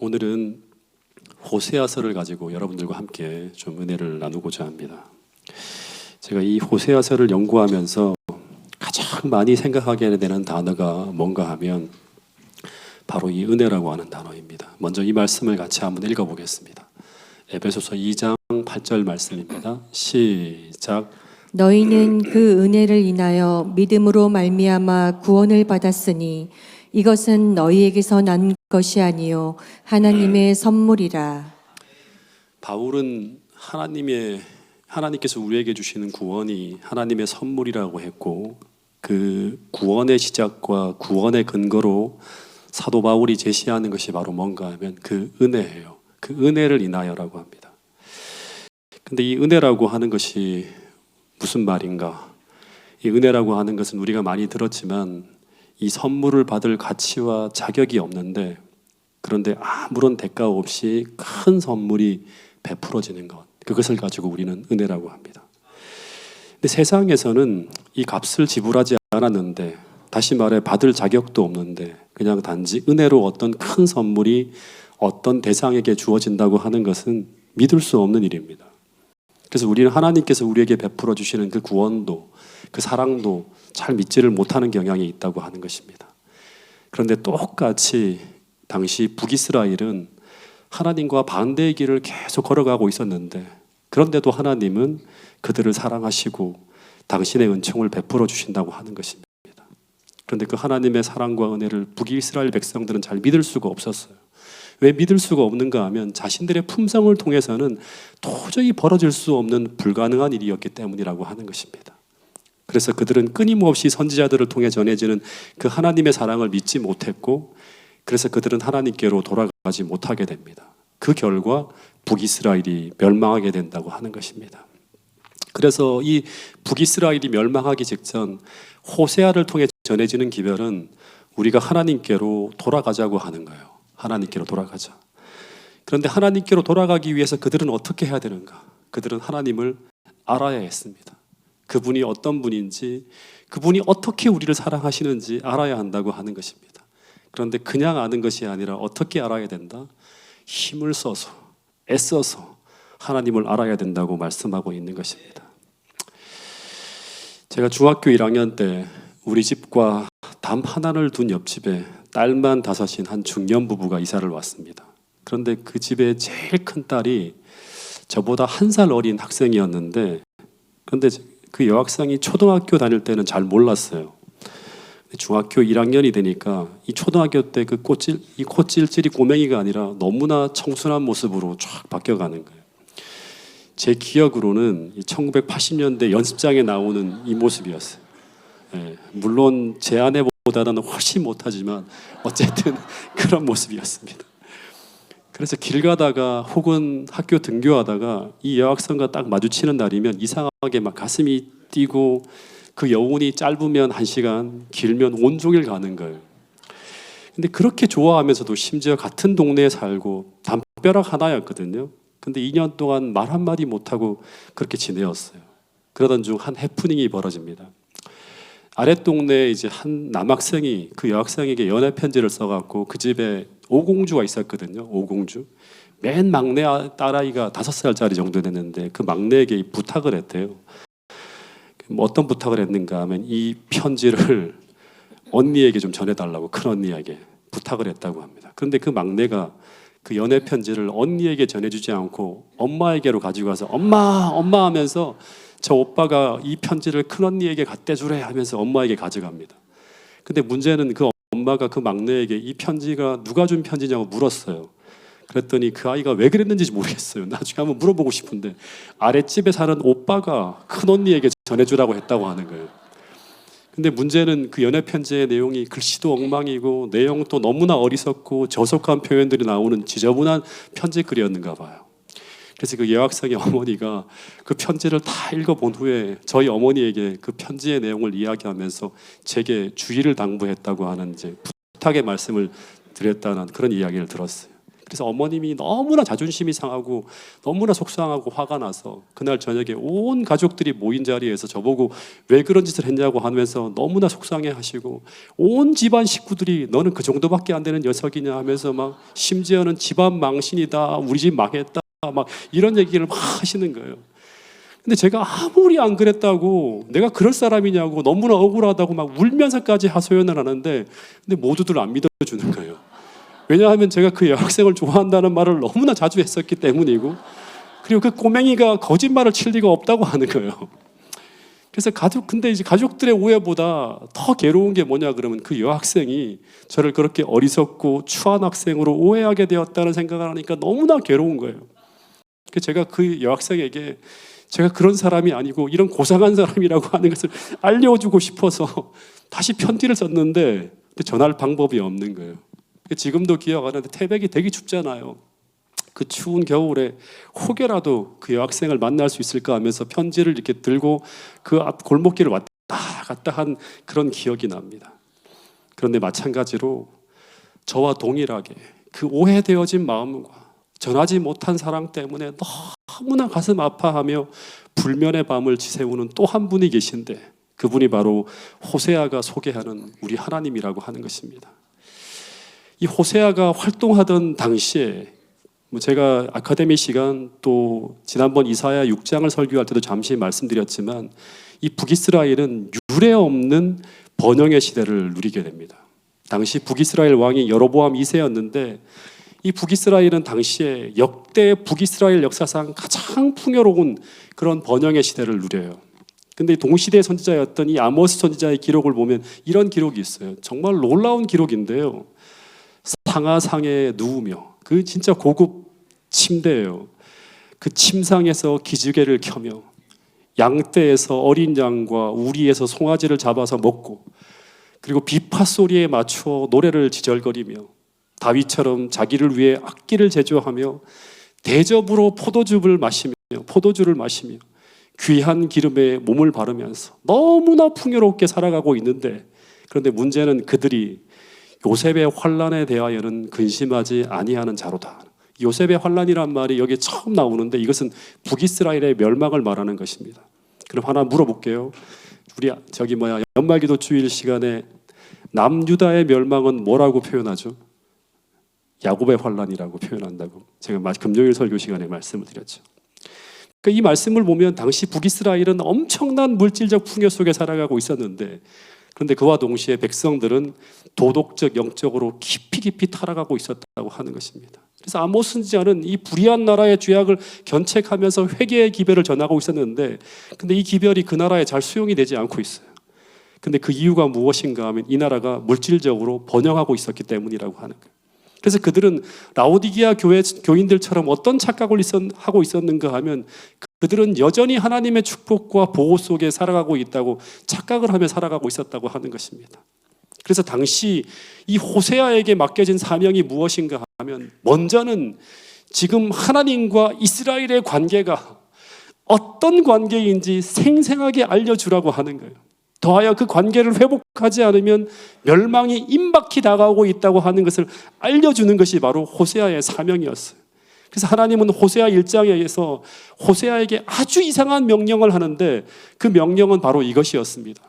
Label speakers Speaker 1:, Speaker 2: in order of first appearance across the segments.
Speaker 1: 오늘은 호세아서를 가지고 여러분들과 함께 좀 은혜를 나누고자 합니다. 제가 이 호세아서를 연구하면서 가장 많이 생각하게 되는 단어가 뭔가 하면 바로 이 은혜라고 하는 단어입니다. 먼저 이 말씀을 같이 한번 읽어보겠습니다. 에베소서 2장 8절 말씀입니다. 시작.
Speaker 2: 너희는 그 은혜를 인하여 믿음으로 말미암아 구원을 받았으니 이것은 너희에게서 난 것이 아니요 하나님의 선물이라.
Speaker 1: 바울은 하나님께서 우리에게 주시는 구원이 하나님의 선물이라고 했고, 그 구원의 시작과 구원의 근거로 사도 바울이 제시하는 것이 바로 뭔가 하면 그 은혜예요. 그 은혜를 인하여라고 합니다. 근데 이 은혜라고 하는 것이 무슨 말인가? 이 은혜라고 하는 것은 우리가 많이 들었지만 이 선물을 받을 가치와 자격이 없는데, 그런데 아무런 대가 없이 큰 선물이 베풀어지는 것, 그것을 가지고 우리는 은혜라고 합니다. 근데 세상에서는 이 값을 지불하지 않았는데, 다시 말해 받을 자격도 없는데 그냥 단지 은혜로 어떤 큰 선물이 어떤 대상에게 주어진다고 하는 것은 믿을 수 없는 일입니다. 그래서 우리는 하나님께서 우리에게 베풀어 주시는 그 구원도, 그 사랑도 잘 믿지를 못하는 경향이 있다고 하는 것입니다. 그런데 똑같이 당시 북이스라엘은 하나님과 반대의 길을 계속 걸어가고 있었는데, 그런데도 하나님은 그들을 사랑하시고 당신의 은총을 베풀어 주신다고 하는 것입니다. 그런데 그 하나님의 사랑과 은혜를 북이스라엘 백성들은 잘 믿을 수가 없었어요. 왜 믿을 수가 없는가 하면 자신들의 품성을 통해서는 도저히 벌어질 수 없는 불가능한 일이었기 때문이라고 하는 것입니다. 그래서 그들은 끊임없이 선지자들을 통해 전해지는 그 하나님의 사랑을 믿지 못했고, 그래서 그들은 하나님께로 돌아가지 못하게 됩니다. 그 결과 북이스라엘이 멸망하게 된다고 하는 것입니다. 그래서 이 북이스라엘이 멸망하기 직전 호세아를 통해 전해지는 기별은 우리가 하나님께로 돌아가자고 하는 거예요. 하나님께로 돌아가자. 그런데 하나님께로 돌아가기 위해서 그들은 어떻게 해야 되는가? 그들은 하나님을 알아야 했습니다. 그분이 어떤 분인지, 그분이 어떻게 우리를 사랑하시는지 알아야 한다고 하는 것입니다. 그런데 그냥 아는 것이 아니라 어떻게 알아야 된다? 힘을 써서, 애써서 하나님을 알아야 된다고 말씀하고 있는 것입니다. 제가 중학교 1학년 때 우리 집과 담 하나를 둔 옆집에 딸만 5인 한 중년 부부가 이사를 왔습니다. 그런데 그 집의 제일 큰 딸이 저보다 1살 어린 학생이었는데, 그런데 그 여학생이 초등학교 다닐 때는 잘 몰랐어요. 중학교 1학년이 되니까 이 초등학교 때 그 콧질질이 꼬맹이가 아니라 너무나 청순한 모습으로 쫙 바뀌어가는 거예요. 제 기억으로는 1980년대 연습장에 나오는 이 모습이었어요. 물론 제 아내보다는 훨씬 못하지만 어쨌든 그런 모습이었습니다. 그래서 길 가다가 혹은 학교 등교하다가 이 여학생과 딱 마주치는 날이면 이상하게 막 가슴이 뛰고, 그 여운이 짧으면 1시간, 길면 온종일 가는 거예요. 근데 그렇게 좋아하면서도 심지어 같은 동네에 살고 담벼락 하나였거든요. 근데 2년 동안 말 한마디 못하고 그렇게 지내었어요. 그러던 중 한 해프닝이 벌어집니다. 아랫동네에 이제 한 남학생이 그 여학생에게 연애 편지를 써갖고, 그 집에 오공주가 있었거든요. 오공주. 맨 막내 딸아이가 5살짜리 정도 됐는데 그 막내에게 부탁을 했대요. 어떤 부탁을 했는가 하면 이 편지를 언니에게 좀 전해달라고, 큰 언니에게 부탁을 했다고 합니다. 그런데 그 막내가 그 연애 편지를 언니에게 전해주지 않고 엄마에게로 가지고 가서 엄마 하면서 저 오빠가 이 편지를 큰 언니에게 갖다 주래 하면서 엄마에게 가져갑니다. 근데 문제는 그 엄마가 그 막내에게 이 편지가 누가 준 편지냐고 물었어요. 그랬더니 그 아이가 왜 그랬는지 모르겠어요. 나중에 한번 물어보고 싶은데 아랫집에 사는 오빠가 큰 언니에게 전해주라고 했다고 하는 거예요. 근데 문제는 그 연애 편지의 내용이 글씨도 엉망이고 내용도 너무나 어리석고 저속한 표현들이 나오는 지저분한 편지글이었는가 봐요. 그래서 그 여학생의 어머니가 그 편지를 다 읽어본 후에 저희 어머니에게 그 편지의 내용을 이야기하면서 제게 주의를 당부했다고 하는 이제 부탁의 말씀을 드렸다는 그런 이야기를 들었어요. 그래서 어머님이 너무나 자존심이 상하고 너무나 속상하고 화가 나서 그날 저녁에 온 가족들이 모인 자리에서 저보고 왜 그런 짓을 했냐고 하면서 너무나 속상해 하시고, 온 집안 식구들이 너는 그 정도밖에 안 되는 녀석이냐 하면서 막 심지어는 집안 망신이다, 우리 집 망했다, 막 이런 얘기를 막 하시는 거예요. 근데 제가 아무리 안 그랬다고, 내가 그럴 사람이냐고, 너무나 억울하다고 막 울면서까지 하소연을 하는데, 근데 모두들 안 믿어주는 거예요. 왜냐하면 제가 그 여학생을 좋아한다는 말을 너무나 자주 했었기 때문이고, 그리고 그 꼬맹이가 거짓말을 칠 리가 없다고 하는 거예요. 그래서 근데 이제 가족들의 오해보다 더 괴로운 게 뭐냐 그러면 그 여학생이 저를 그렇게 어리석고 추한 학생으로 오해하게 되었다는 생각을 하니까 너무나 괴로운 거예요. 그래서 제가 그 여학생에게 제가 그런 사람이 아니고 이런 고상한 사람이라고 하는 것을 알려주고 싶어서 다시 편지를 썼는데 전할 방법이 없는 거예요. 지금도 기억하는데 태백이 되게 춥잖아요. 그 추운 겨울에 혹여라도 그 여학생을 만날 수 있을까 하면서 편지를 이렇게 들고 그 앞 골목길을 왔다 갔다 한 그런 기억이 납니다. 그런데 마찬가지로 저와 동일하게 그 오해되어진 마음과 전하지 못한 사랑 때문에 너무나 가슴 아파하며 불면의 밤을 지새우는 또 한 분이 계신데, 그분이 바로 호세아가 소개하는 우리 하나님이라고 하는 것입니다. 이 호세아가 활동하던 당시에 제가 아카데미 시간 또 지난번 이사야 6장을 설교할 때도 잠시 말씀드렸지만, 이 북이스라엘은 유례 없는 번영의 시대를 누리게 됩니다. 당시 북이스라엘 왕이 여로보암 2세였는데 이 북이스라엘은 당시에 역대 북이스라엘 역사상 가장 풍요로운 그런 번영의 시대를 누려요. 근데 동시대 선지자였던 이 아모스 선지자의 기록을 보면 이런 기록이 있어요. 정말 놀라운 기록인데요. 상하상에 누우며, 그 진짜 고급 침대예요. 그 침상에서 기지개를 켜며 양떼에서 어린 양과 우리에서 송아지를 잡아서 먹고, 그리고 비파 소리에 맞추어 노래를 지절거리며 다윗처럼 자기를 위해 악기를 제조하며 대접으로 포도주를 마시며 귀한 기름에 몸을 바르면서 너무나 풍요롭게 살아가고 있는데, 그런데 문제는 그들이 요셉의 환난에 대하여는 근심하지 아니하는 자로다. 요셉의 환난이란 말이 여기 처음 나오는데 이것은 북이스라엘의 멸망을 말하는 것입니다. 그럼 하나 물어볼게요. 우리 연말기도 주일 시간에 남유다의 멸망은 뭐라고 표현하죠? 야곱의 환난이라고 표현한다고 제가 금요일 설교 시간에 말씀을 드렸죠. 이 말씀을 보면 당시 북이스라엘은 엄청난 물질적 풍요 속에 살아가고 있었는데, 그런데 그와 동시에 백성들은 도덕적, 영적으로 깊이 타락하고 있었다고 하는 것입니다. 그래서 아모스 선지자는 이 불의한 나라의 죄악을 견책하면서 회개의 기별을 전하고 있었는데, 근데 이 기별이 그 나라에 잘 수용이 되지 않고 있어요. 근데 그 이유가 무엇인가 하면 이 나라가 물질적으로 번영하고 있었기 때문이라고 하는 거예요. 그래서 그들은 라오디게아 교인들처럼 어떤 착각을 하고 있었는가 하면, 그들은 여전히 하나님의 축복과 보호 속에 살아가고 있다고 착각을 하며 살아가고 있었다고 하는 것입니다. 그래서 당시 이 호세아에게 맡겨진 사명이 무엇인가 하면, 먼저는 지금 하나님과 이스라엘의 관계가 어떤 관계인지 생생하게 알려주라고 하는 거예요. 더하여 그 관계를 회복하지 않으면 멸망이 임박히 다가오고 있다고 하는 것을 알려주는 것이 바로 호세아의 사명이었어요. 그래서 하나님은 호세아 1장에서 호세아에게 아주 이상한 명령을 하는데, 그 명령은 바로 이것이었습니다.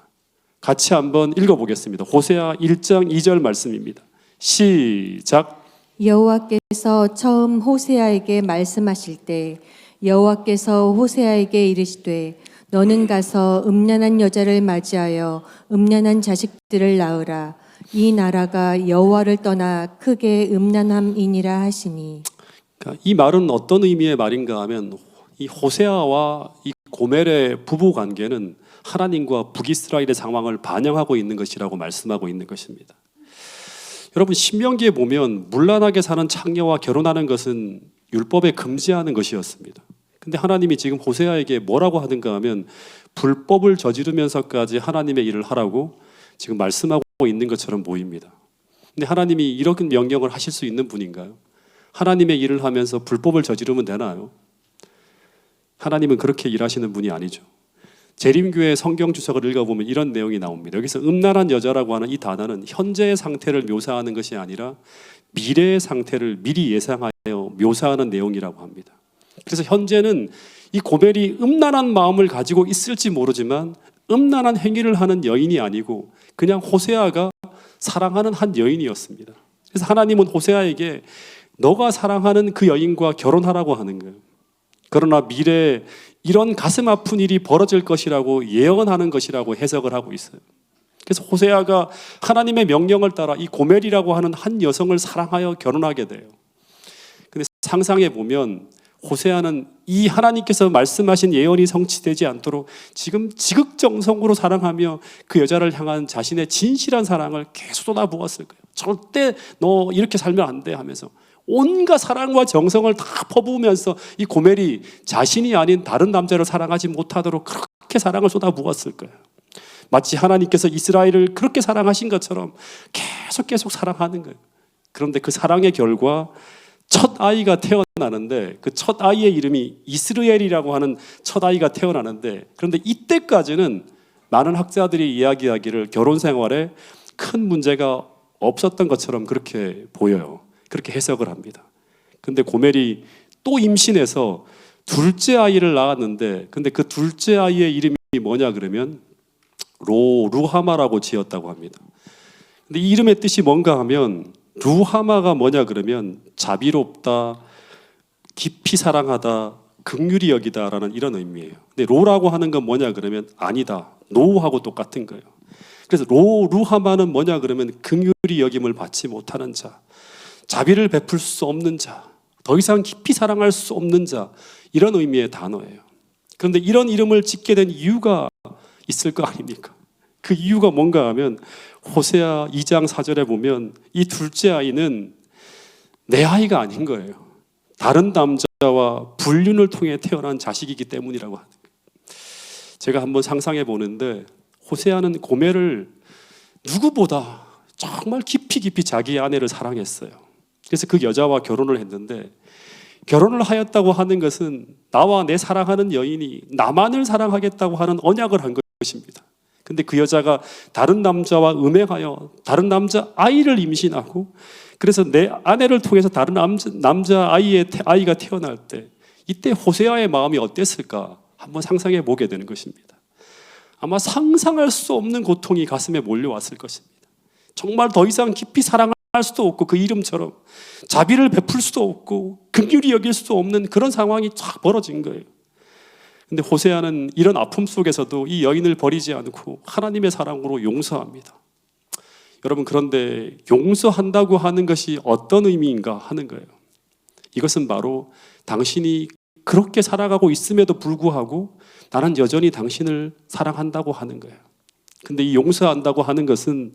Speaker 1: 같이 한번 읽어보겠습니다. 호세아 1장 2절 말씀입니다. 시작.
Speaker 2: 여호와께서 처음 호세아에게 말씀하실 때 여호와께서 호세아에게 이르시되 너는 가서 음란한 여자를 맞이하여 음란한 자식들을 낳으라. 이 나라가 여호와를 떠나 크게 음란함이니라 하시니.
Speaker 1: 그러니까 이 말은 어떤 의미의 말인가 하면, 이 호세아와 이 고멜의 부부 관계는 하나님과 북이스라엘의 상황을 반영하고 있는 것이라고 말씀하고 있는 것입니다. 여러분, 신명기에 보면 문란하게 사는 창녀와 결혼하는 것은 율법에 금지하는 것이었습니다. 근데 하나님이 지금 호세아에게 뭐라고 하는가 하면, 불법을 저지르면서까지 하나님의 일을 하라고 지금 말씀하고 있는 것처럼 보입니다. 근데 하나님이 이런 명령을 하실 수 있는 분인가요? 하나님의 일을 하면서 불법을 저지르면 되나요? 하나님은 그렇게 일하시는 분이 아니죠. 재림교회 성경 주석을 읽어보면 이런 내용이 나옵니다. 여기서 음란한 여자라고 하는 이 단어는 현재의 상태를 묘사하는 것이 아니라 미래의 상태를 미리 예상하여 묘사하는 내용이라고 합니다. 그래서 현재는 이 고멜이 음란한 마음을 가지고 있을지 모르지만 음란한 행위를 하는 여인이 아니고 그냥 호세아가 사랑하는 한 여인이었습니다. 그래서 하나님은 호세아에게 너가 사랑하는 그 여인과 결혼하라고 하는 거예요. 그러나 미래에 이런 가슴 아픈 일이 벌어질 것이라고 예언하는 것이라고 해석을 하고 있어요. 그래서 호세아가 하나님의 명령을 따라 이 고멜이라고 하는 한 여성을 사랑하여 결혼하게 돼요. 근데 상상해 보면 호세아는 이 하나님께서 말씀하신 예언이 성취되지 않도록 지금 지극정성으로 사랑하며 그 여자를 향한 자신의 진실한 사랑을 계속 쏟아부었을 거예요. 절대 너 이렇게 살면 안 돼 하면서 온갖 사랑과 정성을 다 퍼부으면서 이 고멜이 자신이 아닌 다른 남자를 사랑하지 못하도록 그렇게 사랑을 쏟아부었을 거예요. 마치 하나님께서 이스라엘을 그렇게 사랑하신 것처럼 계속 사랑하는 거예요. 그런데 그 사랑의 결과 첫 아이가 태어나는데 그 첫 아이의 이름이 이스라엘이라고 하는 첫 아이가 태어나는데, 그런데 이때까지는 많은 학자들이 이야기하기를 결혼 생활에 큰 문제가 없었던 것처럼 그렇게 보여요. 그렇게 해석을 합니다. 근데 고멜이 또 임신해서 둘째 아이를 낳았는데, 근데 그 둘째 아이의 이름이 뭐냐 그러면 루하마라고 지었다고 합니다. 근데 이 이름의 뜻이 뭔가 하면 루하마가 뭐냐 그러면 자비롭다, 깊이 사랑하다, 긍휼히 여기다라는 이런 의미예요. 근데 로라고 하는 건 뭐냐 그러면 아니다, 노하고 똑같은 거예요. 그래서 루하마는 뭐냐 그러면 긍휼히 여김을 받지 못하는 자, 자비를 베풀 수 없는 자, 더 이상 깊이 사랑할 수 없는 자, 이런 의미의 단어예요. 그런데 이런 이름을 짓게 된 이유가 있을 거 아닙니까? 그 이유가 뭔가 하면 호세아 2장 4절에 보면 이 둘째 아이는 내 아이가 아닌 거예요. 다른 남자와 불륜을 통해 태어난 자식이기 때문이라고 하는 거예요. 제가 한번 상상해 보는데 호세아는 고멜을 누구보다 정말 깊이 자기의 아내를 사랑했어요. 그래서 그 여자와 결혼을 했는데, 결혼을 하였다고 하는 것은 나와 내 사랑하는 여인이 나만을 사랑하겠다고 하는 언약을 한 것입니다. 근데 그 여자가 다른 남자와 음행하여 다른 남자 아이를 임신하고, 그래서 내 아내를 통해서 다른 남자 아이가 태어날 때 이때 호세아의 마음이 어땠을까 한번 상상해 보게 되는 것입니다. 아마 상상할 수 없는 고통이 가슴에 몰려왔을 것입니다. 정말 더 이상 깊이 사랑할 수도 없고 그 이름처럼 자비를 베풀 수도 없고 긍휼히 여길 수도 없는 그런 상황이 쫙 벌어진 거예요. 근데 호세아는 이런 아픔 속에서도 이 여인을 버리지 않고 하나님의 사랑으로 용서합니다. 여러분, 그런데 용서한다고 하는 것이 어떤 의미인가 하는 거예요. 이것은 바로 당신이 그렇게 살아가고 있음에도 불구하고 나는 여전히 당신을 사랑한다고 하는 거예요. 근데 이 용서한다고 하는 것은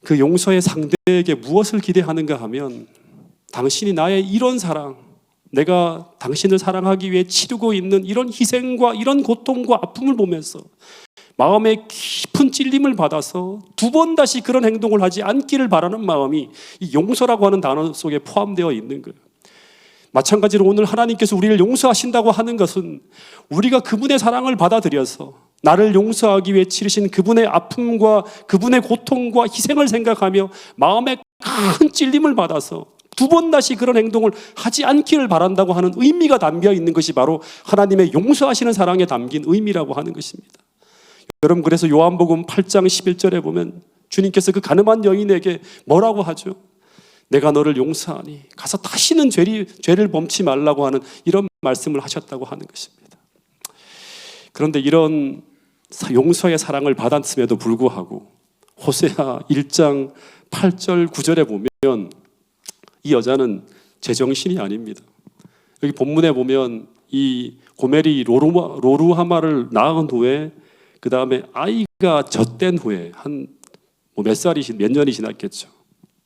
Speaker 1: 그 용서의 상대에게 무엇을 기대하는가 하면 당신이 나의 이런 사랑, 내가 당신을 사랑하기 위해 치르고 있는 이런 희생과 이런 고통과 아픔을 보면서 마음에 깊은 찔림을 받아서 두 번 다시 그런 행동을 하지 않기를 바라는 마음이 이 용서라고 하는 단어 속에 포함되어 있는 거예요. 마찬가지로 오늘 하나님께서 우리를 용서하신다고 하는 것은 우리가 그분의 사랑을 받아들여서 나를 용서하기 위해 치르신 그분의 아픔과 그분의 고통과 희생을 생각하며 마음에 큰 찔림을 받아서 두 번 다시 그런 행동을 하지 않기를 바란다고 하는 의미가 담겨 있는 것이 바로 하나님의 용서하시는 사랑에 담긴 의미라고 하는 것입니다. 여러분, 그래서 요한복음 8장 11절에 보면 주님께서 그 가늠한 여인에게 뭐라고 하죠? 내가 너를 용서하니 가서 다시는 죄를 범치 말라고 하는 이런 말씀을 하셨다고 하는 것입니다. 그런데 이런 용서의 사랑을 받았음에도 불구하고 호세아 1장 8절 9절에 보면 이 여자는 제정신이 아닙니다. 여기 본문에 보면 이 고멜이 로루하마를 낳은 후에 그 다음에 아이가 젖된 후에 몇 년이 지났겠죠.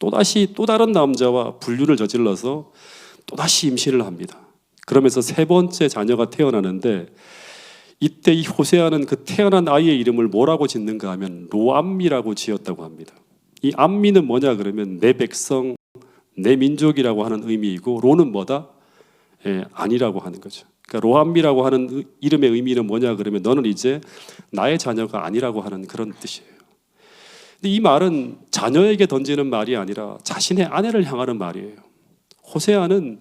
Speaker 1: 또 다른 남자와 불륜을 저질러서 또다시 임신을 합니다. 그러면서 세 번째 자녀가 태어나는데 이때 이 호세아는 그 태어난 아이의 이름을 뭐라고 짓는가 하면 로암미라고 지었다고 합니다. 이 암미는 뭐냐 그러면 내 백성, 내 민족이라고 하는 의미이고, 로는 뭐다? 아니라고 하는 거죠. 그러니까 로암미라고 하는 이름의 의미는 뭐냐 그러면 너는 이제 나의 자녀가 아니라고 하는 그런 뜻이에요. 근데 이 말은 자녀에게 던지는 말이 아니라 자신의 아내를 향하는 말이에요. 호세아는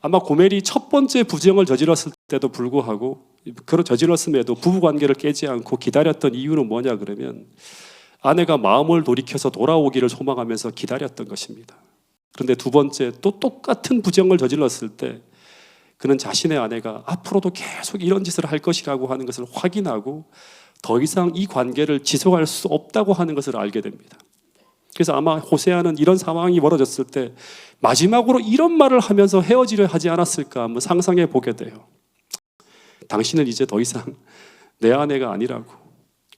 Speaker 1: 아마 고멜이 첫 번째 부정을 저질렀을 때도 불구하고 그런 저질렀음에도 부부관계를 깨지 않고 기다렸던 이유는 뭐냐 그러면 아내가 마음을 돌이켜서 돌아오기를 소망하면서 기다렸던 것입니다. 그런데 두 번째 또 똑같은 부정을 저질렀을 때 그는 자신의 아내가 앞으로도 계속 이런 짓을 할 것이라고 하는 것을 확인하고 더 이상 이 관계를 지속할 수 없다고 하는 것을 알게 됩니다. 그래서 아마 호세아는 이런 상황이 벌어졌을 때 마지막으로 이런 말을 하면서 헤어지려 하지 않았을까 한번 상상해 보게 돼요. 당신은 이제 더 이상 내 아내가 아니라고,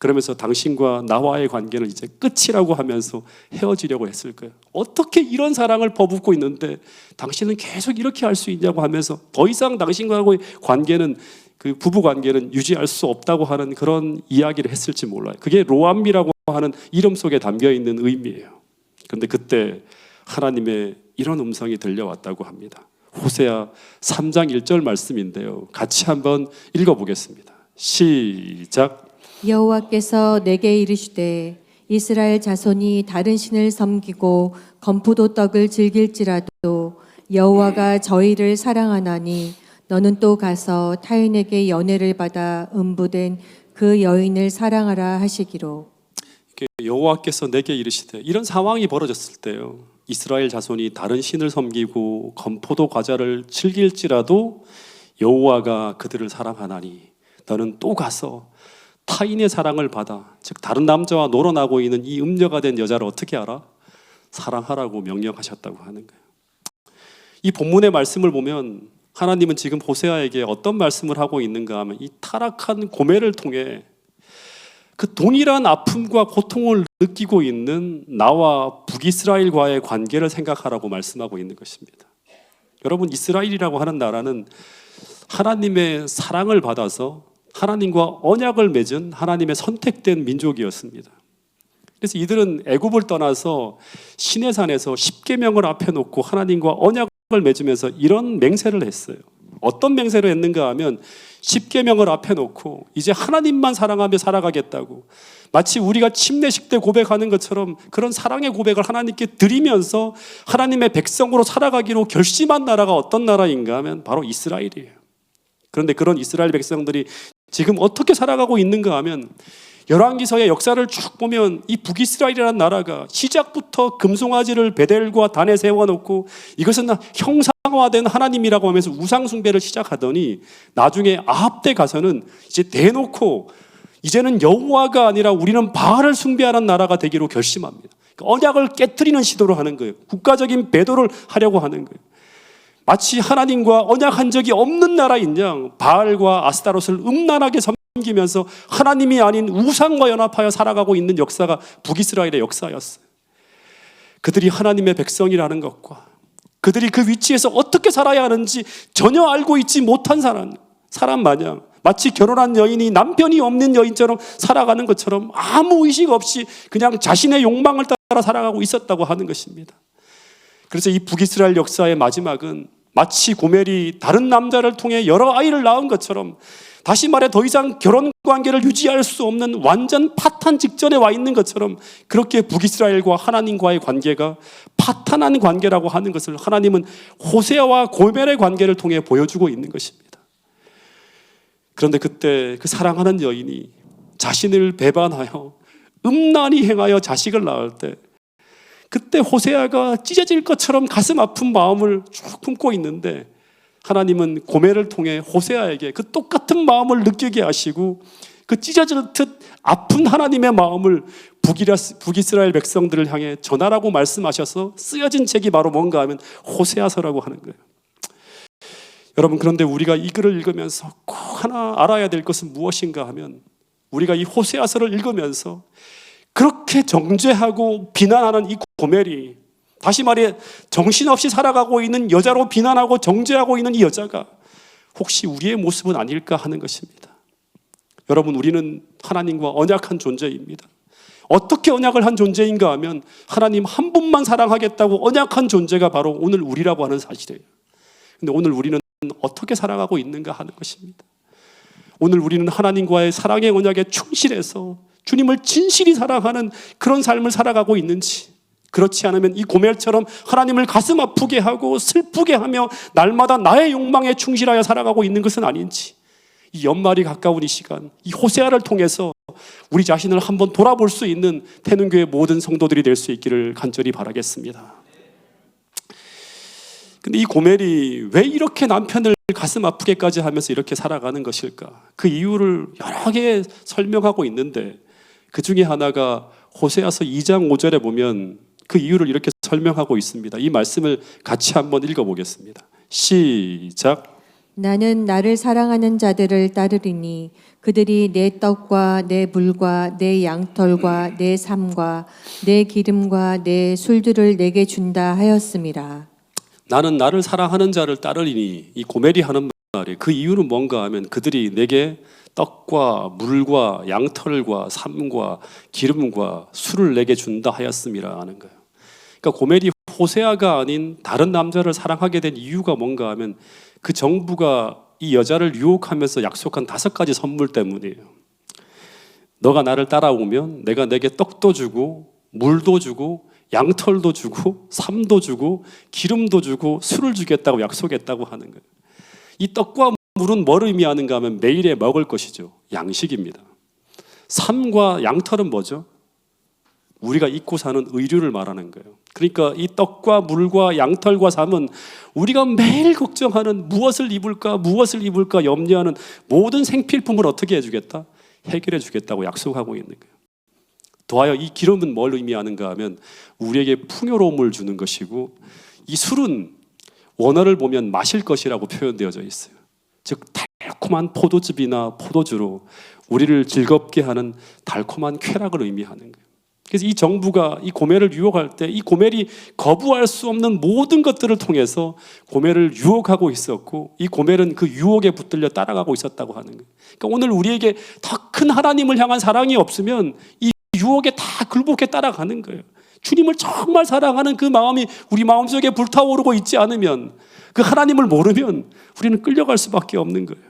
Speaker 1: 그러면서 당신과 나와의 관계는 이제 끝이라고 하면서 헤어지려고 했을 거예요. 어떻게 이런 사랑을 퍼붓고 있는데 당신은 계속 이렇게 할 수 있냐고 하면서 더 이상 당신과의 관계는, 그 부부 관계는 유지할 수 없다고 하는 그런 이야기를 했을지 몰라요. 그게 로암미라고 하는 이름 속에 담겨 있는 의미예요. 그런데 그때 하나님의 이런 음성이 들려왔다고 합니다. 호세아 3장 1절 말씀인데요. 같이 한번 읽어보겠습니다. 시작.
Speaker 2: 여호와께서 내게 이르시되 이스라엘 자손이 다른 신을 섬기고 건포도 떡을 즐길지라도 여호와가 저희를 사랑하나니 너는 또 가서 타인에게 연애를 받아 음부된 그 여인을 사랑하라 하시기로.
Speaker 1: 여호와께서 내게 이르시되, 이런 상황이 벌어졌을 때요, 이스라엘 자손이 다른 신을 섬기고 건포도 과자를 즐길지라도 여호와가 그들을 사랑하나니 너는 또 가서 타인의 사랑을 받아, 즉 다른 남자와 놀아나고 있는 이 음녀가 된 여자를 어떻게 알아? 사랑하라고 명령하셨다고 하는 거예요. 이 본문의 말씀을 보면 하나님은 지금 호세아에게 어떤 말씀을 하고 있는가 하면 이 타락한 고멜을 통해 그 동일한 아픔과 고통을 느끼고 있는 나와 북이스라엘과의 관계를 생각하라고 말씀하고 있는 것입니다. 여러분, 이스라엘이라고 하는 나라는 하나님의 사랑을 받아서 하나님과 언약을 맺은 하나님의 선택된 민족이었습니다. 그래서 이들은 애굽을 떠나서 시내산에서 십계명을 앞에 놓고 하나님과 언약을 맺으면서 이런 맹세를 했어요. 어떤 맹세를 했는가 하면 십계명을 앞에 놓고 이제 하나님만 사랑하며 살아가겠다고, 마치 우리가 침례식 때 고백하는 것처럼 그런 사랑의 고백을 하나님께 드리면서 하나님의 백성으로 살아가기로 결심한 나라가 어떤 나라인가 하면 바로 이스라엘이에요. 그런데 그런 이스라엘 백성들이 지금 어떻게 살아가고 있는가 하면 열왕기서의 역사를 쭉 보면 이 북이스라엘이라는 나라가 시작부터 금송아지를 베델과 단에 세워놓고 이것은 형상화된 하나님이라고 하면서 우상 숭배를 시작하더니 나중에 아합 때 가서는 이제 대놓고 이제는 여호와가 아니라 우리는 바알을 숭배하는 나라가 되기로 결심합니다. 언약을 깨트리는 시도를 하는 거예요. 국가적인 배도를 하려고 하는 거예요. 마치 하나님과 언약한 적이 없는 나라인 양 바알과 아스타롯을 음란하게 섬기면서 하나님이 아닌 우상과 연합하여 살아가고 있는 역사가 북이스라엘의 역사였어요. 그들이 하나님의 백성이라는 것과 그들이 그 위치에서 어떻게 살아야 하는지 전혀 알고 있지 못한 사람 마냥 마치 결혼한 여인이 남편이 없는 여인처럼 살아가는 것처럼 아무 의식 없이 그냥 자신의 욕망을 따라 살아가고 있었다고 하는 것입니다. 그래서 이 북이스라엘 역사의 마지막은 마치 고멜이 다른 남자를 통해 여러 아이를 낳은 것처럼, 다시 말해 더 이상 결혼 관계를 유지할 수 없는 완전 파탄 직전에 와 있는 것처럼, 그렇게 북이스라엘과 하나님과의 관계가 파탄한 관계라고 하는 것을 하나님은 호세아와 고멜의 관계를 통해 보여주고 있는 것입니다. 그런데 그때 그 사랑하는 여인이 자신을 배반하여 음란히 행하여 자식을 낳을 때, 그때 호세아가 찢어질 것처럼 가슴 아픈 마음을 쭉 품고 있는데 하나님은 고멜을 통해 호세아에게 그 똑같은 마음을 느끼게 하시고 그 찢어질 듯 아픈 하나님의 마음을 북이스라엘 백성들을 향해 전하라고 말씀하셔서 쓰여진 책이 바로 뭔가 하면 호세아서라고 하는 거예요. 여러분, 그런데 우리가 이 글을 읽으면서 꼭 하나 알아야 될 것은 무엇인가 하면, 우리가 이 호세아서를 읽으면서 그렇게 정죄하고 비난하는 이 고멜이, 다시 말해 정신없이 살아가고 있는 여자로 비난하고 정죄하고 있는 이 여자가 혹시 우리의 모습은 아닐까 하는 것입니다. 여러분, 우리는 하나님과 언약한 존재입니다. 어떻게 언약을 한 존재인가 하면 하나님 한 분만 사랑하겠다고 언약한 존재가 바로 오늘 우리라고 하는 사실이에요. 근데 오늘 우리는 어떻게 살아가고 있는가 하는 것입니다. 오늘 우리는 하나님과의 사랑의 언약에 충실해서 주님을 진실이 사랑하는 그런 삶을 살아가고 있는지, 그렇지 않으면 이 고멜처럼 하나님을 가슴 아프게 하고 슬프게 하며 날마다 나의 욕망에 충실하여 살아가고 있는 것은 아닌지, 이 연말이 가까운 이 시간, 이 호세아를 통해서 우리 자신을 한번 돌아볼 수 있는 태능교회 모든 성도들이 될 수 있기를 간절히 바라겠습니다. 근데 이 고멜이 왜 이렇게 남편을 가슴 아프게까지 하면서 이렇게 살아가는 것일까? 그 이유를 여러 개 설명하고 있는데 그 중에 하나가 호세아서 2장 5절에 보면 그 이유를 이렇게 설명하고 있습니다. 이 말씀을 같이 한번 읽어보겠습니다. 시작.
Speaker 2: 나는 나를 사랑하는 자들을 따르리니 그들이 내 떡과 내 물과 내 양털과 내 삶과 내 기름과 내 술들을 내게 준다 하였음이라.
Speaker 1: 나는 나를 사랑하는 자를 따르리니, 이 고멜이 하는 말이 그 이유는 뭔가 하면 그들이 내게 떡과 물과 양털과 삶과 기름과 술을 내게 준다 하였음이라 하는 거예요. 그러니까 고멜이 호세아가 아닌 다른 남자를 사랑하게 된 이유가 뭔가 하면 그 정부가 이 여자를 유혹하면서 약속한 5가지 선물 때문이에요. 너가 나를 따라오면 내가 내게 떡도 주고 물도 주고 양털도 주고 삶도 주고 기름도 주고 술을 주겠다고 약속했다고 하는 거예요. 이 떡과 물은 뭘 의미하는가 하면 매일에 먹을 것이죠. 양식입니다. 삶과 양털은 뭐죠? 우리가 입고 사는 의류를 말하는 거예요. 그러니까 이 떡과 물과 양털과 삶은 우리가 매일 걱정하는 무엇을 입을까 염려하는 모든 생필품을 어떻게 해주겠다? 해결해 주겠다고 약속하고 있는 거예요. 더하여 이 기름은 뭘 의미하는가 하면 우리에게 풍요로움을 주는 것이고, 이 술은 원어를 보면 마실 것이라고 표현되어져 있어요. 즉 달콤한 포도즙이나 포도주로 우리를 즐겁게 하는 달콤한 쾌락을 의미하는 거예요. 그래서 이 정부가 이 고멜을 유혹할 때 이 고멜이 거부할 수 없는 모든 것들을 통해서 고멜을 유혹하고 있었고, 이 고멜은 그 유혹에 붙들려 따라가고 있었다고 하는 거예요. 그러니까 오늘 우리에게 더 큰 하나님을 향한 사랑이 없으면 이 유혹에 다 굴복해 따라가는 거예요. 주님을 정말 사랑하는 그 마음이 우리 마음속에 불타오르고 있지 않으면, 그 하나님을 모르면 우리는 끌려갈 수밖에 없는 거예요.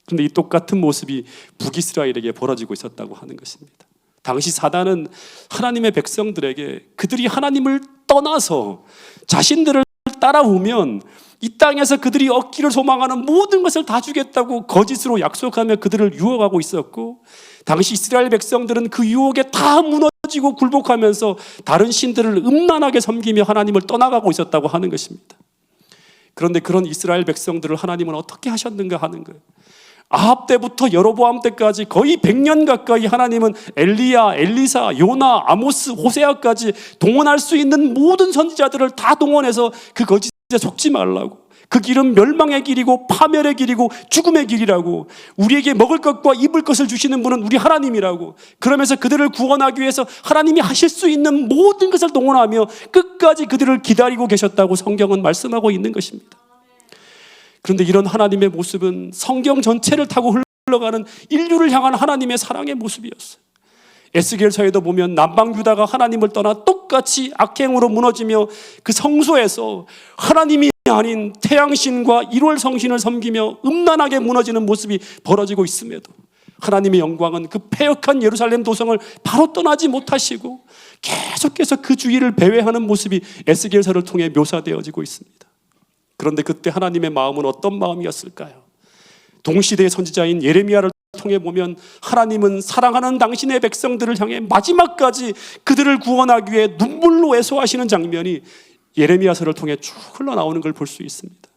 Speaker 1: 그런데 이 똑같은 모습이 북이스라엘에게 벌어지고 있었다고 하는 것입니다. 당시 사단은 하나님의 백성들에게 그들이 하나님을 떠나서 자신들을 따라오면 이 땅에서 그들이 얻기를 소망하는 모든 것을 다 주겠다고 거짓으로 약속하며 그들을 유혹하고 있었고, 당시 이스라엘 백성들은 그 유혹에 다 무너지고 굴복하면서 다른 신들을 음란하게 섬기며 하나님을 떠나가고 있었다고 하는 것입니다. 그런데 그런 이스라엘 백성들을 하나님은 어떻게 하셨는가 하는 거예요. 아합 때부터 여로보암 때까지 거의 100년 가까이 하나님은 엘리야, 엘리사, 요나, 아모스, 호세아까지 동원할 수 있는 모든 선지자들을 다 동원해서 그 거짓에 속지 말라고, 그 길은 멸망의 길이고 파멸의 길이고 죽음의 길이라고, 우리에게 먹을 것과 입을 것을 주시는 분은 우리 하나님이라고, 그러면서 그들을 구원하기 위해서 하나님이 하실 수 있는 모든 것을 동원하며 끝까지 그들을 기다리고 계셨다고 성경은 말씀하고 있는 것입니다. 그런데 이런 하나님의 모습은 성경 전체를 타고 흘러가는 인류를 향한 하나님의 사랑의 모습이었어요. 에스겔서에도 보면 남방 유다가 하나님을 떠나 똑같이 악행으로 무너지며 그 성소에서 하나님이 아닌 태양신과 1월 성신을 섬기며 음란하게 무너지는 모습이 벌어지고 있음에도 하나님의 영광은 그 패역한 예루살렘 도성을 바로 떠나지 못하시고 계속해서 그 주위를 배회하는 모습이 에스겔서를 통해 묘사되어지고 있습니다. 그런데 그때 하나님의 마음은 어떤 마음이었을까요? 동시대의 선지자인 예레미야를 통해 보면 하나님은 사랑하는 당신의 백성들을 향해 마지막까지 그들을 구원하기 위해 눈물로 애소하시는 장면이 예레미야서를 통해 쭉 흘러나오는 걸 볼 수 있습니다.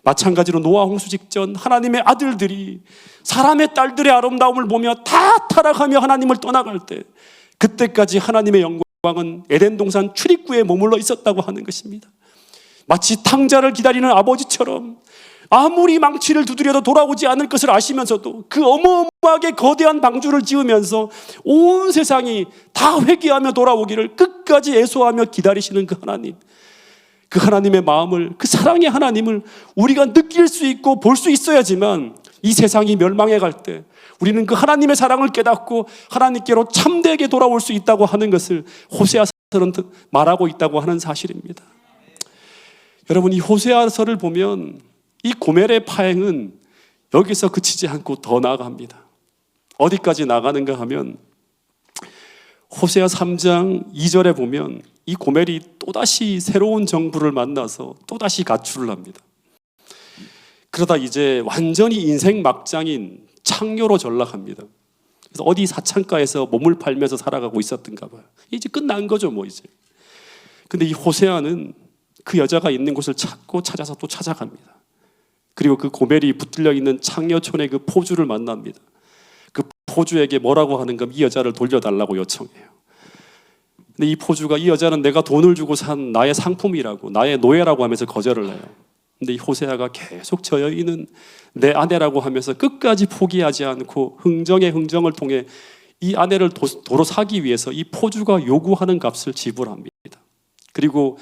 Speaker 1: 마찬가지로 노아 홍수 직전 하나님의 아들들이 사람의 딸들의 아름다움을 보며 다 타락하며 하나님을 떠나갈 때, 그때까지 하나님의 영광은 에덴 동산 출입구에 머물러 있었다고 하는 것입니다. 마치 탕자를 기다리는 아버지처럼 아무리 망치를 두드려도 돌아오지 않을 것을 아시면서도 그 어마어마하게 거대한 방주를 지으면서 온 세상이 다 회개하며 돌아오기를 끝까지 애소하며 기다리시는 그 하나님, 그 하나님의 마음을, 그 사랑의 하나님을 우리가 느낄 수 있고 볼 수 있어야지만 이 세상이 멸망해 갈 때 우리는 그 하나님의 사랑을 깨닫고 하나님께로 참되게 돌아올 수 있다고 하는 것을 호세아서는 말하고 있다고 하는 사실입니다. 여러분, 이 호세아서를 보면 이 고멜의 파행은 여기서 그치지 않고 더 나아갑니다. 어디까지 나가는가 하면 호세아 3장 2절에 보면 이 고멜이 또다시 새로운 정부를 만나서 또다시 가출을 합니다. 그러다 이제 완전히 인생 막장인 창녀로 전락합니다. 그래서 어디 사창가에서 몸을 팔면서 살아가고 있었던가 봐요. 이제 끝난 거죠, 뭐 이제. 근데 이 호세아는 그 여자가 있는 곳을 찾고 찾아서 또 찾아갑니다. 그리고 그 고멜이 붙들려 있는 창녀촌의 그 포주를 만납니다. 그 포주에게 뭐라고 하는가, 이 여자를 돌려달라고 요청해요. 근데 이 포주가 이 여자는 내가 돈을 주고 산 나의 상품이라고, 나의 노예라고 하면서 거절을 해요. 근데 이 호세아가 계속 저 여인은 내 아내라고 하면서 끝까지 포기하지 않고 흥정의 흥정을 통해 이 아내를 도로 사기 위해서 이 포주가 요구하는 값을 지불합니다. 그리고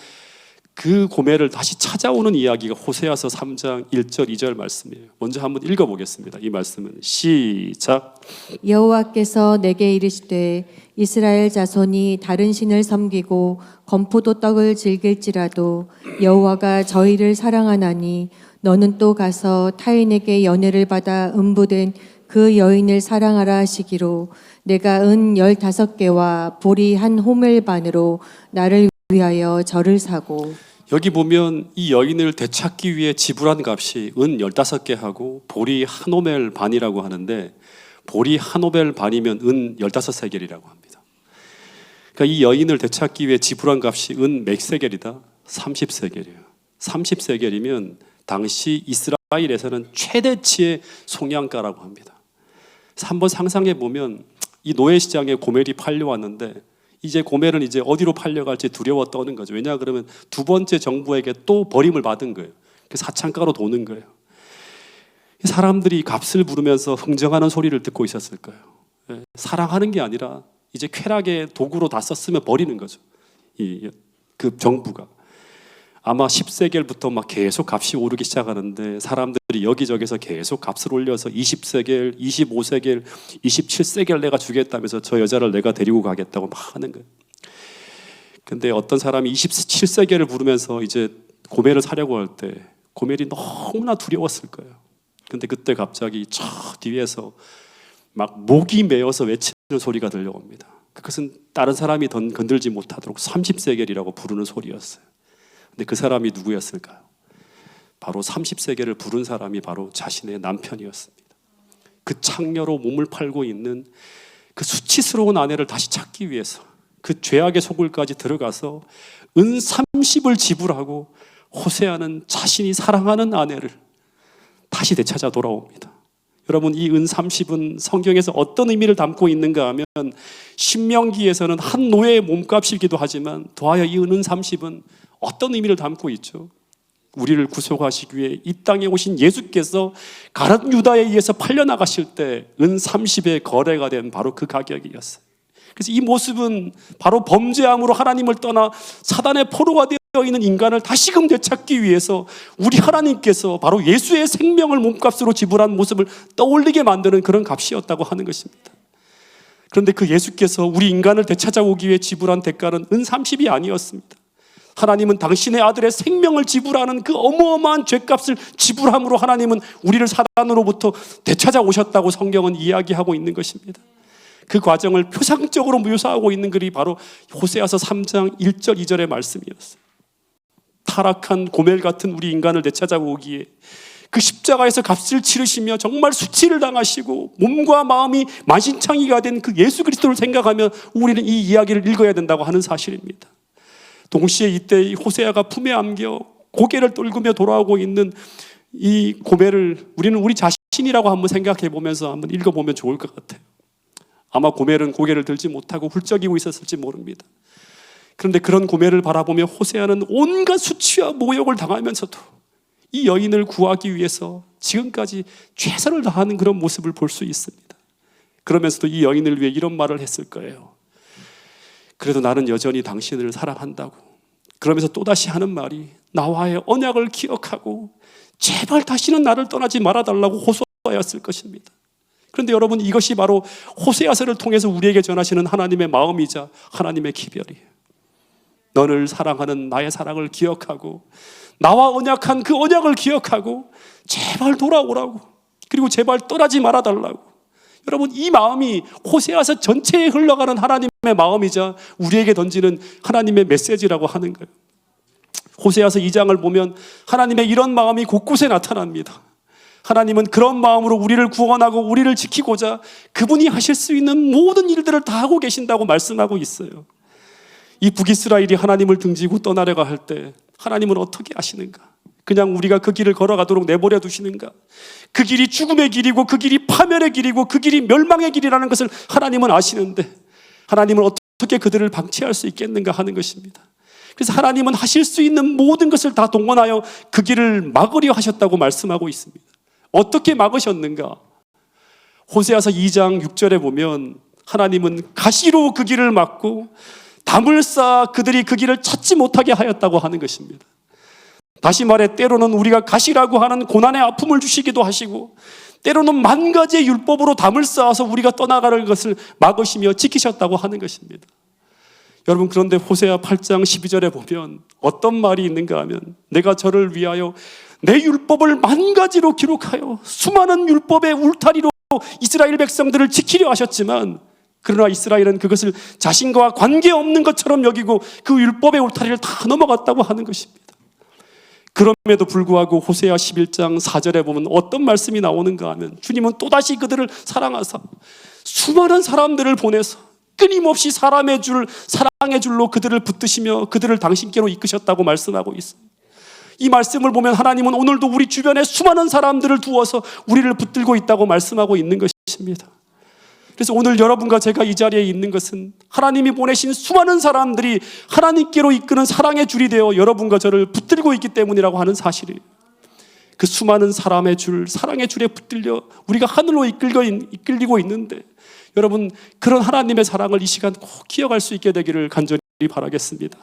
Speaker 1: 그 고멜을 다시 찾아오는 이야기가 호세아서 3장 1절 2절 말씀이에요. 먼저 한번 읽어보겠습니다. 이 말씀은 시작.
Speaker 2: 여호와께서 내게 이르시되 이스라엘 자손이 다른 신을 섬기고 건포도 떡을 즐길지라도 여호와가 저희를 사랑하나니 너는 또 가서 타인에게 연애를 받아 음부된 그 여인을 사랑하라 하시기로 내가 은 15개와 보리 한 호멜 반으로 나를 위하여 저를 사고.
Speaker 1: 여기 보면 이 여인을 되찾기 위해 지불한 값이 은 15개 하고 보리 한 호멜 반이라고 하는데, 보리 한 호멜 반이면 은 15세겔이라고 합니다. 그러니까 이 여인을 되찾기 위해 지불한 값이 은 몇 세겔이다? 30세겔이에요. 30세겔이면 당시 이스라엘에서는 최대치의 송양가라고 합니다. 그래서 한번 상상해 보면 이 노예시장에 고멜이 팔려왔는데 이제 고멜은 이제 어디로 팔려갈지 두려워 떠는 거죠. 왜냐 그러면 두 번째 정부에게 또 버림을 받은 거예요. 그 사창가로 도는 거예요. 사람들이 값을 부르면서 흥정하는 소리를 듣고 있었을 거예요. 사랑하는 게 아니라 이제 쾌락의 도구로 다 썼으면 버리는 거죠. 그 정부가. 아마 10세겔부터 막 계속 값이 오르기 시작하는데 사람들이 여기저기서 계속 값을 올려서 20세겔, 25세겔, 27세겔 내가 주겠다면서 저 여자를 내가 데리고 가겠다고 막 하는 거예요. 근데 어떤 사람이 27세겔을 부르면서 이제 고멜을 사려고 할 때 고멜이 너무나 두려웠을 거예요. 근데 그때 갑자기 저 뒤에서 막 목이 메어서 외치는 소리가 들려옵니다. 그것은 다른 사람이 건들지 못하도록 30세겔이라고 부르는 소리였어요. 근데 그 사람이 누구였을까요? 바로 30세겔을 부른 사람이 바로 자신의 남편이었습니다. 그 창녀로 몸을 팔고 있는 그 수치스러운 아내를 다시 찾기 위해서 그 죄악의 소굴까지 들어가서 은 30을 지불하고 호세아는 자신이 사랑하는 아내를 다시 되찾아 돌아옵니다. 여러분, 이 은 30은 성경에서 어떤 의미를 담고 있는가 하면 신명기에서는 한 노예의 몸값이기도 하지만 더하여 이 은 30은 어떤 의미를 담고 있죠? 우리를 구속하시기 위해 이 땅에 오신 예수께서 가룟 유다에 의해서 팔려나가실 때 은 30의 거래가 된 바로 그 가격이었어요. 그래서 이 모습은 바로 범죄함으로 하나님을 떠나 사단의 포로가 되어 있는 인간을 다시금 되찾기 위해서 우리 하나님께서 바로 예수의 생명을 몸값으로 지불한 모습을 떠올리게 만드는 그런 값이었다고 하는 것입니다. 그런데 그 예수께서 우리 인간을 되찾아오기 위해 지불한 대가는 은 30이 아니었습니다. 하나님은 당신의 아들의 생명을 지불하는 그 어마어마한 죄값을 지불함으로 하나님은 우리를 사단으로부터 되찾아오셨다고 성경은 이야기하고 있는 것입니다. 그 과정을 표상적으로 묘사하고 있는 글이 바로 호세아서 3장 1절 2절의 말씀이었어요. 타락한 고멜 같은 우리 인간을 되찾아오기에 그 십자가에서 값을 치르시며 정말 수치를 당하시고 몸과 마음이 만신창이가 된 그 예수 그리스도를 생각하며 우리는 이 이야기를 읽어야 된다고 하는 사실입니다. 동시에 이때 호세아가 품에 안겨 고개를 떨구며 돌아오고 있는 이 고멜을 우리는 우리 자신이라고 한번 생각해 보면서 한번 읽어보면 좋을 것 같아요. 아마 고멜은 고개를 들지 못하고 훌쩍이고 있었을지 모릅니다. 그런데 그런 고멜을 바라보며 호세아는 온갖 수치와 모욕을 당하면서도 이 여인을 구하기 위해서 지금까지 최선을 다하는 그런 모습을 볼 수 있습니다. 그러면서도 이 여인을 위해 이런 말을 했을 거예요. 그래도 나는 여전히 당신을 사랑한다고. 그러면서 또다시 하는 말이 나와의 언약을 기억하고 제발 다시는 나를 떠나지 말아달라고 호소하였을 것입니다. 그런데 여러분, 이것이 바로 호세아서를 통해서 우리에게 전하시는 하나님의 마음이자 하나님의 기별이에요. 너를 사랑하는 나의 사랑을 기억하고 나와 언약한 그 언약을 기억하고 제발 돌아오라고, 그리고 제발 떠나지 말아달라고. 여러분, 이 마음이 호세아서 전체에 흘러가는 하나님의 마음이자 우리에게 던지는 하나님의 메시지라고 하는 거예요. 호세아서 2장을 보면 하나님의 이런 마음이 곳곳에 나타납니다. 하나님은 그런 마음으로 우리를 구원하고 우리를 지키고자 그분이 하실 수 있는 모든 일들을 다 하고 계신다고 말씀하고 있어요. 이 북이스라엘이 하나님을 등지고 떠나려고 할 때 하나님은 어떻게 하시는가? 그냥 우리가 그 길을 걸어가도록 내버려 두시는가? 그 길이 죽음의 길이고 그 길이 파멸의 길이고 그 길이 멸망의 길이라는 것을 하나님은 아시는데 하나님은 어떻게 그들을 방치할 수 있겠는가 하는 것입니다. 그래서 하나님은 하실 수 있는 모든 것을 다 동원하여 그 길을 막으려 하셨다고 말씀하고 있습니다. 어떻게 막으셨는가? 호세아서 2장 6절에 보면 하나님은 가시로 그 길을 막고 담을 쌓아 그들이 그 길을 찾지 못하게 하였다고 하는 것입니다. 다시 말해 때로는 우리가 가시라고 하는 고난의 아픔을 주시기도 하시고 때로는 만 가지의 율법으로 담을 쌓아서 우리가 떠나가는 것을 막으시며 지키셨다고 하는 것입니다. 여러분, 그런데 호세아 8장 12절에 보면 어떤 말이 있는가 하면 내가 저를 위하여 내 율법을 만 가지로 기록하여 수많은 율법의 울타리로 이스라엘 백성들을 지키려 하셨지만 그러나 이스라엘은 그것을 자신과 관계없는 것처럼 여기고 그 율법의 울타리를 다 넘어갔다고 하는 것입니다. 그럼에도 불구하고 호세아 11장 4절에 보면 어떤 말씀이 나오는가 하면 주님은 또다시 그들을 사랑하사 수많은 사람들을 보내서 끊임없이 사랑의 줄로 그들을 붙드시며 그들을 당신께로 이끄셨다고 말씀하고 있어요. 이 말씀을 보면 하나님은 오늘도 우리 주변에 수많은 사람들을 두어서 우리를 붙들고 있다고 말씀하고 있는 것입니다. 그래서 오늘 여러분과 제가 이 자리에 있는 것은 하나님이 보내신 수많은 사람들이 하나님께로 이끄는 사랑의 줄이 되어 여러분과 저를 붙들고 있기 때문이라고 하는 사실이에요. 그 수많은 사랑의 줄에 붙들려 우리가 하늘로 이끌리고 있는데 여러분, 그런 하나님의 사랑을 이 시간 꼭 기억할 수 있게 되기를 간절히 바라겠습니다.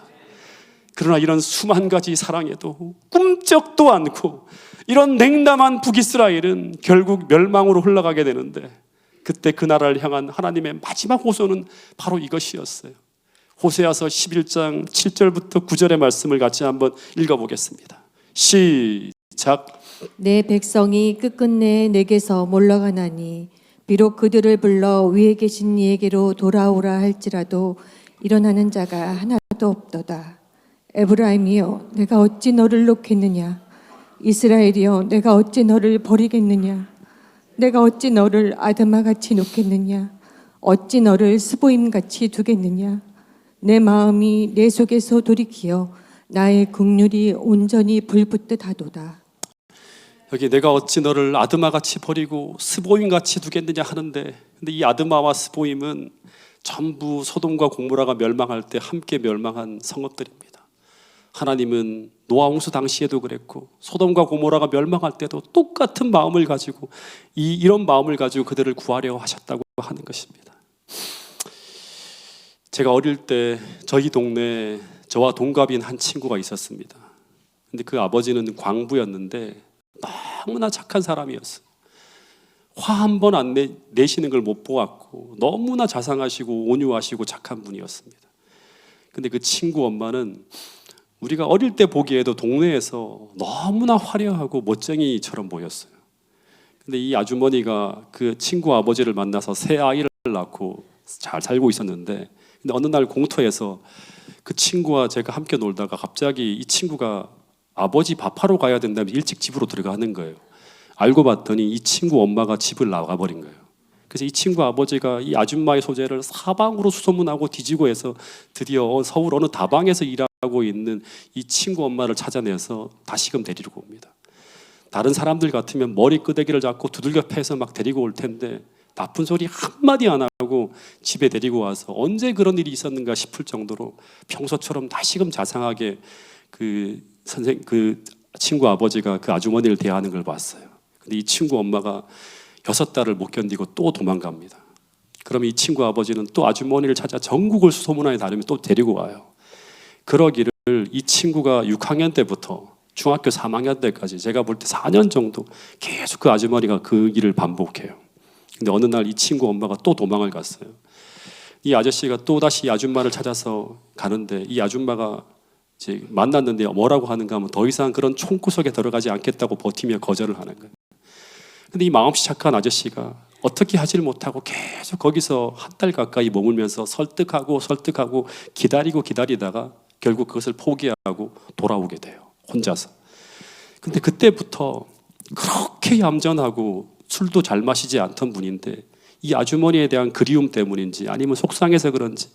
Speaker 1: 그러나 이런 수만 가지 사랑에도 꿈쩍도 않고 이런 냉담한 북이스라엘은 결국 멸망으로 흘러가게 되는데 그때 그 나라를 향한 하나님의 마지막 호소는 바로 이것이었어요. 호세아서 11장 7절부터 9절의 말씀을 같이 한번 읽어보겠습니다. 시작.
Speaker 2: 내 백성이 끝끝내 내게서 몰러가나니 비록 그들을 불러 위에 계신 이에게로 돌아오라 할지라도 일어나는 자가 하나도 없도다. 에브라임이여 내가 어찌 너를 놓겠느냐? 이스라엘이여 내가 어찌 너를 버리겠느냐? 내가 어찌 너를 아드마같이 놓겠느냐? 어찌 너를 스보임같이 두겠느냐? 내 마음이 내 속에서 돌이키어 나의 긍휼이 온전히 불붙듯 하도다.
Speaker 1: 여기 내가 어찌 너를 아드마같이 버리고 스보임같이 두겠느냐 하는데 근데 이 아드마와 스보임은 전부 소돔과 고모라가 멸망할 때 함께 멸망한 성읍들입니다. 하나님은 노아 홍수 당시에도 그랬고 소돔과 고모라가 멸망할 때도 똑같은 마음을 가지고 이런 마음을 가지고 그들을 구하려 하셨다고 하는 것입니다. 제가 어릴 때 저희 동네에 저와 동갑인 한 친구가 있었습니다. 근데 그 아버지는 광부였는데 너무나 착한 사람이었어요. 화 한 번 안 내시는 걸 못 보았고 너무나 자상하시고 온유하시고 착한 분이었습니다. 근데 그 친구 엄마는 우리가 어릴 때 보기에도 동네에서 너무나 화려하고 멋쟁이처럼 보였어요. 근데 이 아주머니가 그 친구 아버지를 만나서 새 아이를 낳고 잘 살고 있었는데 근데 어느 날 공터에서 그 친구와 제가 함께 놀다가 갑자기 이 친구가 아버지 밥하러 가야 된다면 일찍 집으로 들어가는 거예요. 알고 봤더니 이 친구 엄마가 집을 나가버린 거예요. 그래서 이 친구 아버지가 이 아줌마의 소재를 사방으로 수소문하고 뒤지고 해서 드디어 서울 어느 다방에서 일하고 있는 이 친구 엄마를 찾아내서 다시금 데리고 옵니다. 다른 사람들 같으면 머리 끄대기를 잡고 두들겨 패서 막 데리고 올 텐데 나쁜 소리 한마디 안 하고 집에 데리고 와서 언제 그런 일이 있었는가 싶을 정도로 평소처럼 다시금 자상하게 그 친구 아버지가 그 아주머니를 대하는 걸 봤어요. 근데 이 친구 엄마가 6달을 못 견디고 또 도망갑니다. 그럼 이 친구 아버지는 또 아주머니를 찾아 전국을 수소문하에 다니며 또 데리고 와요. 그러기를 이 친구가 6학년 때부터 중학교 3학년 때까지 제가 볼 때 4년 정도 계속 그 아주머니가 그 일을 반복해요. 근데 어느 날 이 친구 엄마가 또 도망을 갔어요. 이 아저씨가 또 다시 이 아줌마를 찾아서 가는데 이 아줌마가 이제 만났는데 뭐라고 하는가 하면 더 이상 그런 총구석에 들어가지 않겠다고 버티며 거절을 하는 거예요. 근데 이 마음씨 착한 아저씨가 어떻게 하질 못하고 계속 거기서 한 달 가까이 머물면서 설득하고 기다리다가 결국 그것을 포기하고 돌아오게 돼요. 혼자서. 근데 그때부터 그렇게 얌전하고 술도 잘 마시지 않던 분인데 이 아주머니에 대한 그리움 때문인지 아니면 속상해서 그런지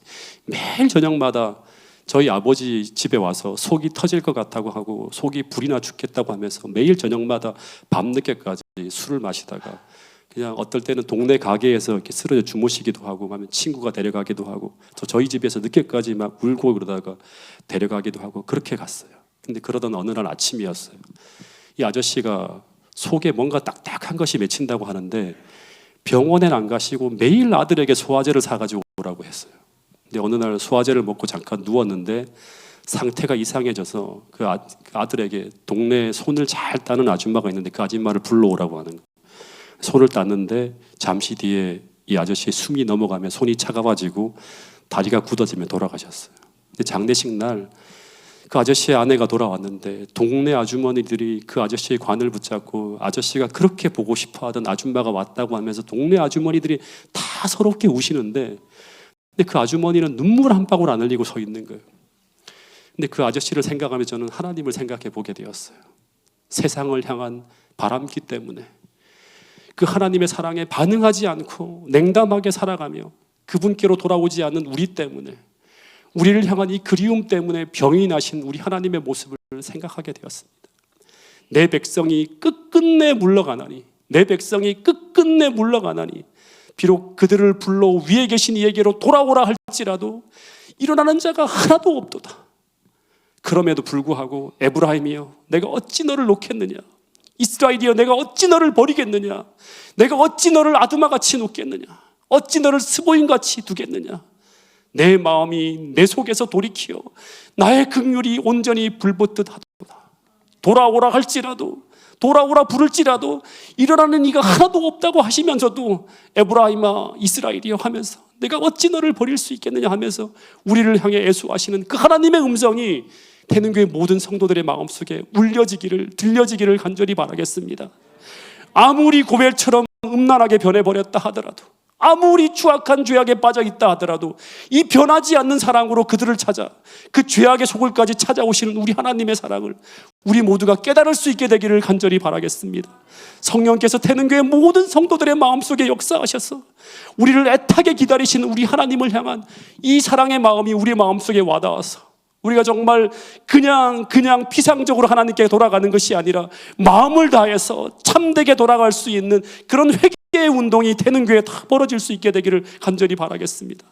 Speaker 1: 매일 저녁마다 저희 아버지 집에 와서 속이 터질 것 같다고 하고 속이 불이 나 죽겠다고 하면서 매일 저녁마다 밤늦게까지 술을 마시다가 그냥 어떨 때는 동네 가게에서 이렇게 쓰러져 주무시기도 하고 하면 친구가 데려가기도 하고 또 저희 집에서 늦게까지 막 울고 그러다가 데려가기도 하고 그렇게 갔어요. 근데 그러던 어느 날 아침이었어요. 이 아저씨가 속에 뭔가 딱딱한 것이 맺힌다고 하는데 병원엔 안 가시고 매일 아들에게 소화제를 사가지고 오라고 했어요. 근데 어느 날 소화제를 먹고 잠깐 누웠는데 상태가 이상해져서 그 아들에게 동네에 손을 잘 따는 아줌마가 있는데 그 아줌마를 불러오라고 하는 거예요. 손을 땄는데 잠시 뒤에 이 아저씨의 숨이 넘어가며 손이 차가워지고 다리가 굳어지며 돌아가셨어요. 근데 장례식 날 그 아저씨의 아내가 돌아왔는데 동네 아주머니들이 그 아저씨의 관을 붙잡고 아저씨가 그렇게 보고 싶어하던 아줌마가 왔다고 하면서 동네 아주머니들이 다 서럽게 우시는데 근데 그 아주머니는 눈물 한 방울 안 흘리고 서 있는 거예요. 근데 그 아저씨를 생각하며 저는 하나님을 생각해 보게 되었어요. 세상을 향한 바람기 때문에 그 하나님의 사랑에 반응하지 않고 냉담하게 살아가며 그분께로 돌아오지 않는 우리 때문에 우리를 향한 이 그리움 때문에 병이 나신 우리 하나님의 모습을 생각하게 되었습니다. 내 백성이 끝끝내 물러가나니 내 백성이 끝끝내 물러가나니 비록 그들을 불러 위에 계신 이에게로 돌아오라 할지라도 일어나는 자가 하나도 없도다. 그럼에도 불구하고 에브라임이여 내가 어찌 너를 놓겠느냐, 이스라엘이여 내가 어찌 너를 버리겠느냐, 내가 어찌 너를 아두마같이 놓겠느냐, 어찌 너를 스보임같이 두겠느냐. 내 마음이 내 속에서 돌이키어 나의 긍휼이 온전히 불붙듯 하도다. 돌아오라 할지라도 돌아오라 부를지라도 일어나는 이가 하나도 없다고 하시면서도 에브라임아 이스라엘이여 하면서 내가 어찌 너를 버릴 수 있겠느냐 하면서 우리를 향해 애수하시는 그 하나님의 음성이 태능교회 모든 성도들의 마음속에 들려지기를 간절히 바라겠습니다. 아무리 고벨처럼 음란하게 변해버렸다 하더라도 아무리 추악한 죄악에 빠져있다 하더라도 이 변하지 않는 사랑으로 그들을 찾아 그 죄악의 소굴까지 찾아오시는 우리 하나님의 사랑을 우리 모두가 깨달을 수 있게 되기를 간절히 바라겠습니다. 성령께서 태능교회 모든 성도들의 마음속에 역사하셔서 우리를 애타게 기다리시는 우리 하나님을 향한 이 사랑의 마음이 우리 마음속에 와닿아서 우리가 정말 그냥 피상적으로 하나님께 돌아가는 것이 아니라 마음을 다해서 참되게 돌아갈 수 있는 그런 회개의 운동이 태능교회에 다 벌어질 수 있게 되기를 간절히 바라겠습니다.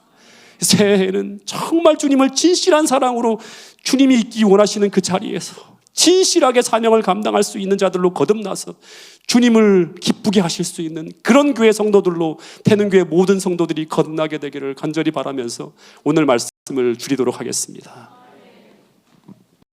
Speaker 1: 새해에는 정말 주님을 진실한 사랑으로 주님이 있기 원하시는 그 자리에서 진실하게 사명을 감당할 수 있는 자들로 거듭나서 주님을 기쁘게 하실 수 있는 그런 교회 성도들로 태능교회 모든 성도들이 거듭나게 되기를 간절히 바라면서 오늘 말씀을 줄이도록 하겠습니다.